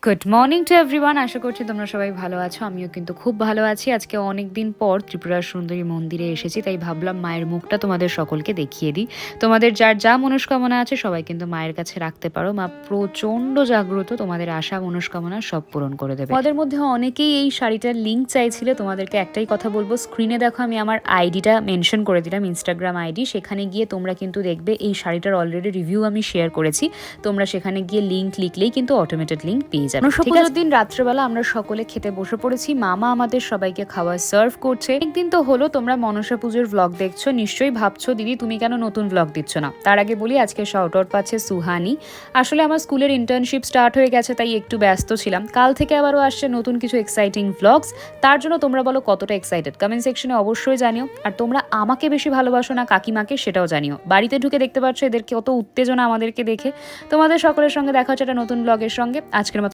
Good morning to everyone. আশা করছি তোমরা সবাই ভালো আছো, আমিও কিন্তু খুব ভালো আছি। আজকে অনেক দিন পর ত্রিপুরার সুন্দরী মন্দিরে এসেছি, তাই ভাবলাম মায়ের মুখটা তোমাদের সকলকে দেখিয়ে দিই। তোমাদের যার যা মনস্কামনা আছে সবাই কিন্তু মায়ের কাছে রাখতে পারো, মা প্রচণ্ড জাগ্রত, তোমাদের আশা মনস্কামনা সব পূরণ করে দেবে। তোমাদের মধ্যে অনেকেই এই শাড়িটার লিঙ্ক চাইছিলে, তোমাদেরকে একটাই কথা বলবো, স্ক্রিনে দেখো আমি আমার আইডিটা মেনশন করে দিলাম, ইনস্টাগ্রাম আইডি। সেখানে গিয়ে তোমরা কিন্তু দেখবে এই শাড়িটার অলরেডি রিভিউ আমি শেয়ার করেছি। তোমরা সেখানে গিয়ে লিঙ্ক লিখলেই কিন্তু অটোমেটেড লিঙ্ক পেয়ে যাবে। পুজোর দিন রাত্রেবেলা আমরা সকলে খেতে বসে পড়েছি, মামা আমাদের সবাইকে খাবার সার্ভ করছে। একদিন তো হলো তোমরা মনসা পুজোর ভ্লগ দেখছো, নিশ্চয়ই ভাবছো দিদি তুমি কেন নতুন ভ্লগ দিচ্ছ না। তার আগে বলি আজকে শাউট আউট পাচ্ছে সুহানি। আসলে আমার স্কুলের ইন্টার্নশিপ স্টার্ট হয়ে গেছে, তাই একটু ব্যস্ত ছিলাম। কাল থেকে আবারও আসছে নতুন কিছু এক্সাইটিং ভ্লগস। তার জন্য তোমরা বলো কতটা এক্সাইটেড, কমেন্ট সেকশনে অবশ্যই জানিও। আর তোমরা আমাকে বেশি ভালোবাসো না কাকিমাকে সেটাও জানিও। বাড়িতে ঢুকে দেখতে পাচ্ছ এদের কত উত্তেজনা আমাদেরকে দেখে। তোমাদের সকলের সঙ্গে দেখা হচ্ছে একটা নতুন ব্লগের সঙ্গে। আজকের মতো